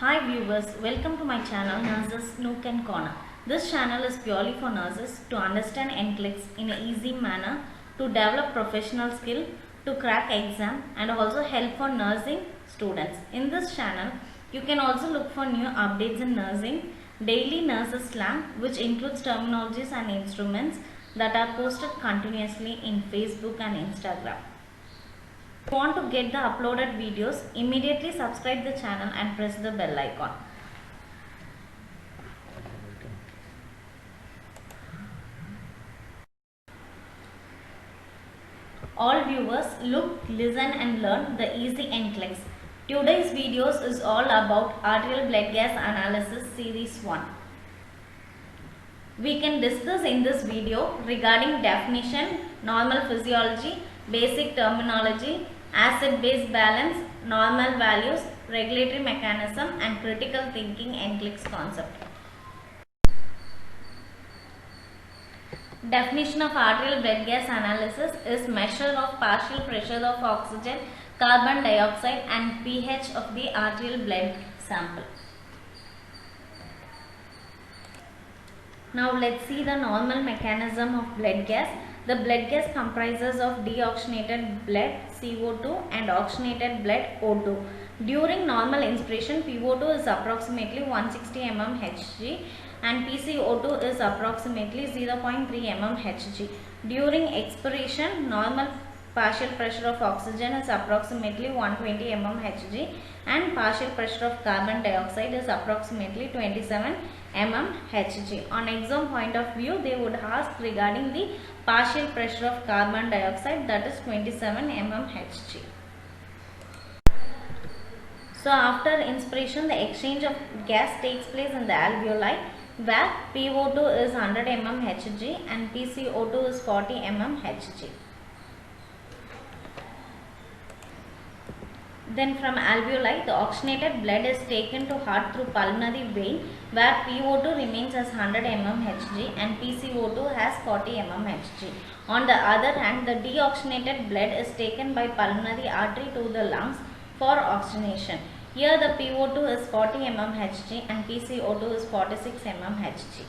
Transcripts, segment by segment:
Hi viewers, welcome to my channel Nurses Nook and Corner. This channel is purely for nurses to understand NCLEX in an easy manner, to develop professional skill, to crack exam and also help for nursing students. In this channel, you can also look for new updates in nursing, daily nurses slang which includes terminologies and instruments that are posted continuously in Facebook and Instagram. If you want to get the uploaded videos, immediately subscribe the channel and press the bell icon. All viewers, look, listen and learn the easy NCLEX. Today's videos is all about arterial blood gas analysis series 1. We can discuss in this video regarding definition, normal physiology, basic terminology, acid-base balance, normal values, regulatory mechanism and critical thinking NCLEX concept. Definition of arterial blood gas analysis is measure of partial pressure of oxygen, carbon dioxide and pH of the arterial blood sample. Now let's see the normal mechanism of blood gas. The blood gas comprises of deoxygenated blood CO2 and oxygenated blood O2. During normal inspiration, PO2 is approximately 160 mmHg and PCO2 is approximately 0.3 mmHg. During expiration, normal partial pressure of oxygen is approximately 120 mmHg and partial pressure of carbon dioxide is approximately 27 mmHg. On exam point of view, they would ask regarding the partial pressure of carbon dioxide, that is 27 mmHg. So after inspiration, the exchange of gas takes place in the alveoli where PO2 is 100 mmHg and PCO2 is 40 mmHg. Then from alveoli, the oxygenated blood is taken to heart through pulmonary vein where PO2 remains as 100 mmHg and PCO2 has 40 mmHg. On the other hand, the deoxygenated blood is taken by pulmonary artery to the lungs for oxygenation. Here the PO2 is 40 mmHg and PCO2 is 46 mmHg.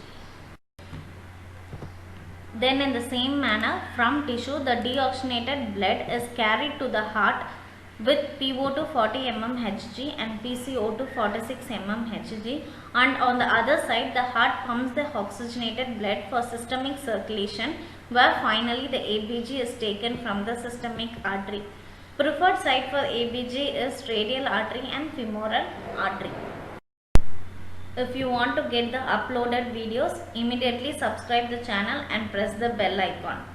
Then in the same manner, from tissue, the deoxygenated blood is carried to the heart with PO2 40 mmHg and PCO2 46 mmHg, and on the other side the heart pumps the oxygenated blood for systemic circulation where finally the ABG is taken from the systemic artery. Preferred site for ABG is radial artery and femoral artery. If you want to get the uploaded videos, immediately subscribe the channel and press the bell icon.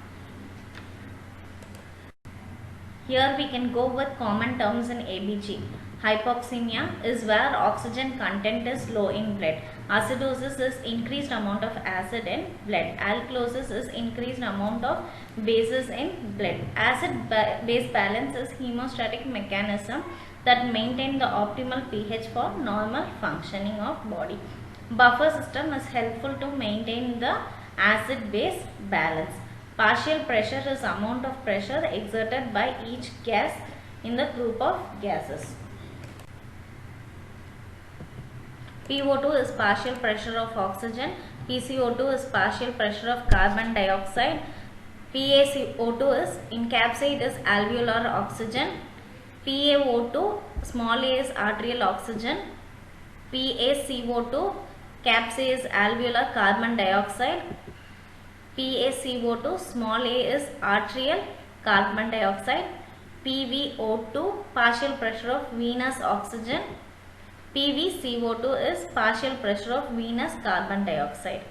Here we can go with common terms in ABG. Hypoxemia is where oxygen content is low in blood. Acidosis is increased amount of acid in blood. Alkalosis is increased amount of bases in blood. Acid-base balance is hemostatic mechanism that maintain the optimal pH for normal functioning of body. Buffer system is helpful to maintain the acid-base balance. Partial pressure is amount of pressure exerted by each gas in the group of gases. PO2 is partial pressure of oxygen, PCO2 is partial pressure of carbon dioxide, PaCO2 is encapsulated is alveolar oxygen, PaO2 small a is arterial oxygen, PaCO2 caps A is alveolar carbon dioxide, PaCO2 small a is arterial carbon dioxide, PvO2 partial pressure of venous oxygen, PvCO2 is partial pressure of venous carbon dioxide.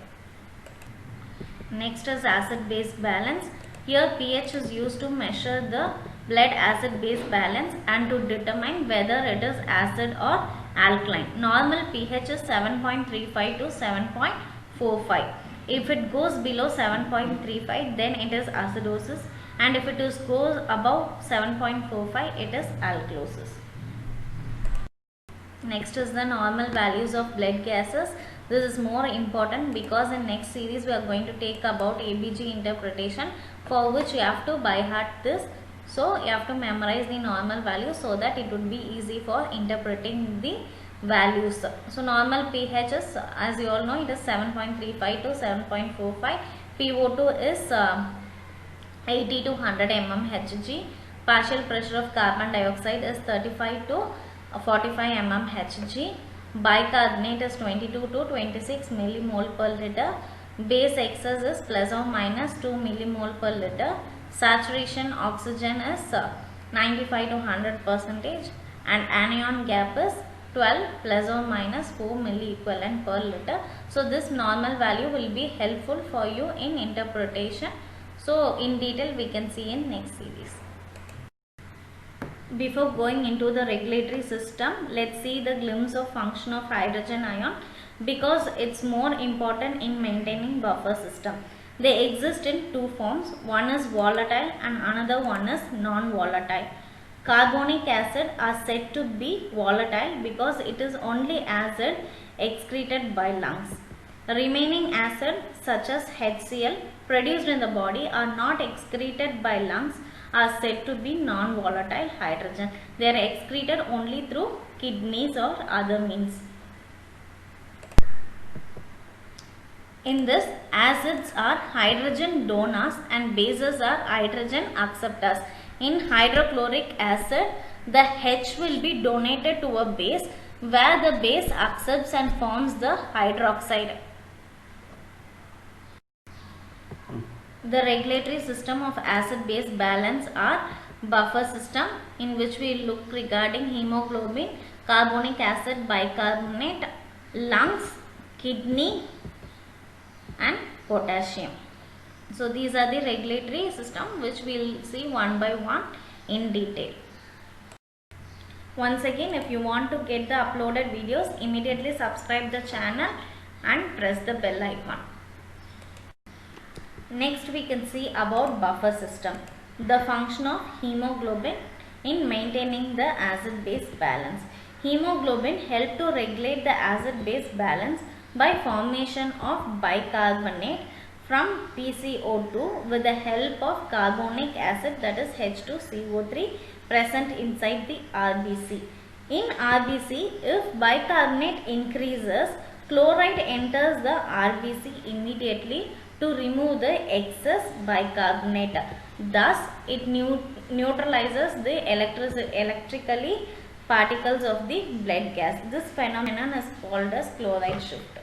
Next is acid-base balance. Here pH is used to measure the blood acid-base balance and to determine whether it is acid or alkaline. Normal pH is 7.35 to 7.45. If it goes below 7.35, then it is acidosis, and if it goes above 7.45, it is alkalosis. Next is the normal values of blood gases. This is more important because in next series we are going to take about ABG interpretation, for which you have to by heart this. So you have to memorize the normal value so that it would be easy for interpreting the values. So normal pH is, as you all know, it is 7.35 to 7.45. PO2 is 80 to 100 mmHg. Partial pressure of carbon dioxide is 35 to 45 mmHg. Bicarbonate is 22 to 26 millimole per liter. Base excess is plus or minus 2 millimole per liter. Saturation oxygen is 95 to 100%, and anion gap is 12 plus or minus 4 milliequivalent per liter. So this normal value will be helpful for you in interpretation. So in detail we can see in next series. Before going into the regulatory system, let's see the glimpse of function of hydrogen ion, because it's more important in maintaining buffer system. They exist in two forms. One is volatile and another one is non-volatile. Carbonic acid are said to be volatile because it is only acid excreted by lungs. Remaining acid such as HCl produced in the body are not excreted by lungs, are said to be non-volatile hydrogen. They are excreted only through kidneys or other means. In this, acids are hydrogen donors and bases are hydrogen acceptors. In hydrochloric acid, the H will be donated to a base, where the base accepts and forms the hydroxide. The regulatory system of acid-base balance are buffer system, in which we look regarding hemoglobin, carbonic acid, bicarbonate, lungs, kidney and potassium. So these are the regulatory system which we will see one by one in detail. Once again, if you want to get the uploaded videos, immediately subscribe the channel and press the bell icon. Next we can see about buffer system. The function of hemoglobin in maintaining the acid-base balance. Hemoglobin help to regulate the acid-base balance by formation of bicarbonate from PCO2 with the help of carbonic acid, that is H2CO3, present inside the RBC. In RBC, if bicarbonate increases, chloride enters the RBC immediately to remove the excess bicarbonate. Thus, it neutralizes the electrically particles of the blood gas. This phenomenon is called as chloride shift.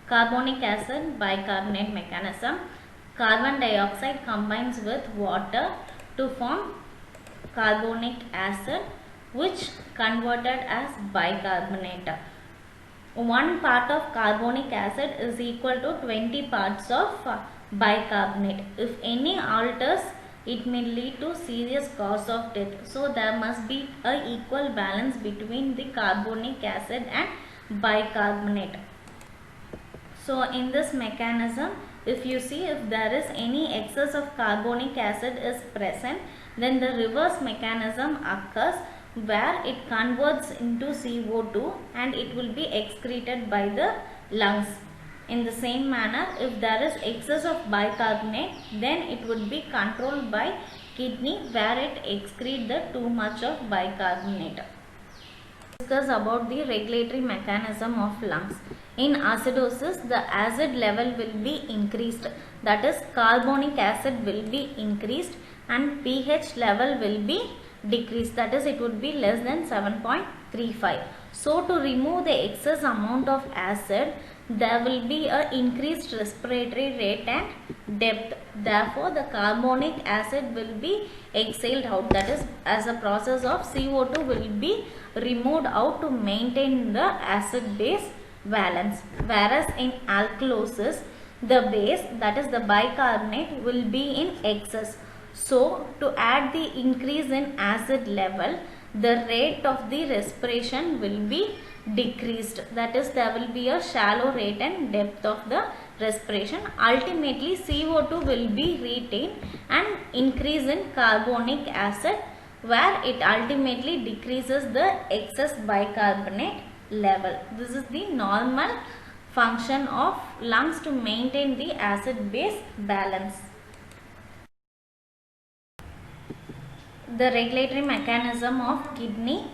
Carbonic acid bicarbonate mechanism. Carbon dioxide combines with water to form carbonic acid, which converted as bicarbonate. 1 part of carbonic acid is equal to 20 parts of bicarbonate. If any alters, it may lead to serious cause of death. So there must be a equal balance between the carbonic acid and bicarbonate. So in this mechanism, if you see, if there is any excess of carbonic acid is present, then the reverse mechanism occurs, where it converts into CO2 and it will be excreted by the lungs. In the same manner, if there is excess of bicarbonate, then it would be controlled by kidney, where it excretes the too much of bicarbonate. Discuss about the regulatory mechanism of lungs. In acidosis, the acid level will be increased, that is carbonic acid will be increased and pH level will be decreased, that is it would be less than 7.35. So to remove the excess amount of acid, there will be a increased respiratory rate and depth. Therefore the carbonic acid will be exhaled out, that is as a process of CO2 will be removed out to maintain the acid base balance. Whereas in alkalosis, the base, that is the bicarbonate, will be in excess. So to add the increase in acid level, the rate of the respiration will be decreased, that is there will be a shallow rate and depth of the respiration. Ultimately CO2 will be retained and increase in carbonic acid, where it ultimately decreases the excess bicarbonate level. This is the normal function of lungs to maintain the acid base balance. the regulatory mechanism of kidney.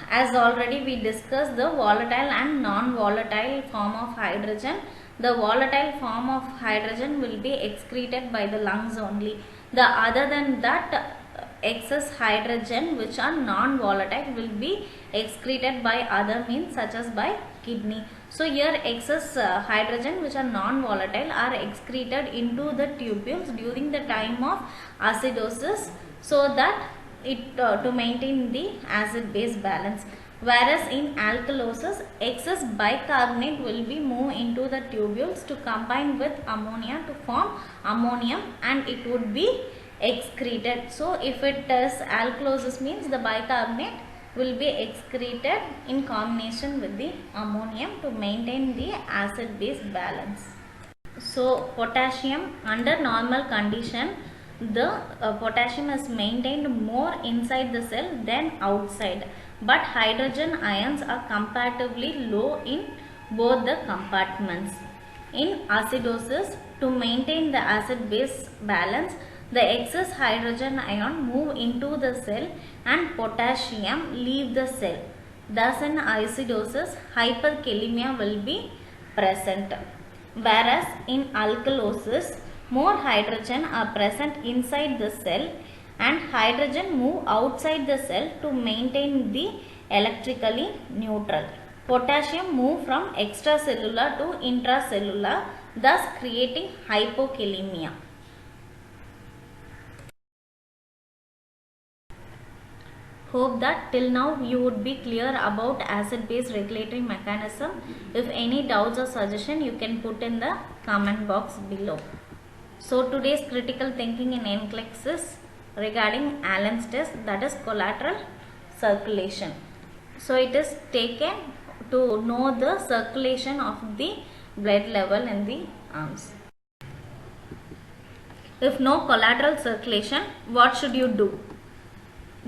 As already we discussed, the volatile and non-volatile form of hydrogen. The volatile form of hydrogen will be excreted by the lungs only. The other than that, excess hydrogen which are non-volatile will be excreted by other means such as by kidney. So here excess hydrogen which are non-volatile are excreted into the tubules during the time of acidosis, so that it to maintain the acid base balance. Whereas in alkalosis, excess bicarbonate will be moved into the tubules to combine with ammonia to form ammonium, and it would be excreted. So if it is alkalosis, means the bicarbonate will be excreted in combination with the ammonium to maintain the acid base balance. So potassium, under normal condition, the potassium is maintained more inside the cell than outside, but hydrogen ions are comparatively low in both the compartments. In acidosis, to maintain the acid base balance, the excess hydrogen ion move into the cell and potassium leave the cell. Thus in acidosis, hyperkalemia will be present. Whereas in alkalosis, more hydrogen are present inside the cell and hydrogen move outside the cell to maintain the electrically neutral. Potassium move from extracellular to intracellular, thus creating hypokalemia. Hope that till now you would be clear about acid base regulatory mechanism. If any doubts or suggestion, you can put in the comment box below. So today's critical thinking in NCLEX is regarding Allen's test, that is collateral circulation. So it is taken to know the circulation of the blood level in the arms. If no collateral circulation, what should you do?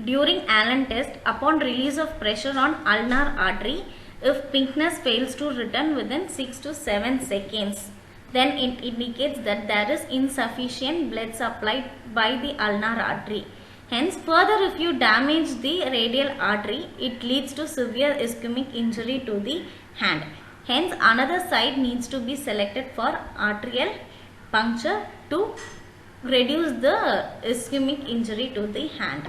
During Allen test, upon release of pressure on ulnar artery, if pinkness fails to return within 6 to 7 seconds, then it indicates that there is insufficient blood supply by the ulnar artery. Hence, further if you damage the radial artery, it leads to severe ischemic injury to the hand. Hence, another site needs to be selected for arterial puncture to reduce the ischemic injury to the hand.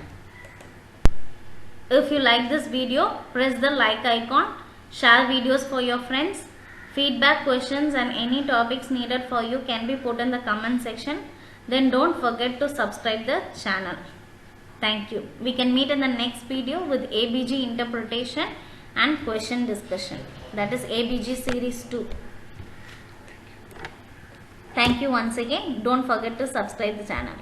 If you like this video, press the like icon, share videos for your friends. Feedback, questions and any topics needed for you can be put in the comment section. Then don't forget to subscribe the channel. Thank you. We can meet in the next video with ABG interpretation and question discussion. That is ABG series 2. Thank you once again. Don't forget to subscribe the channel.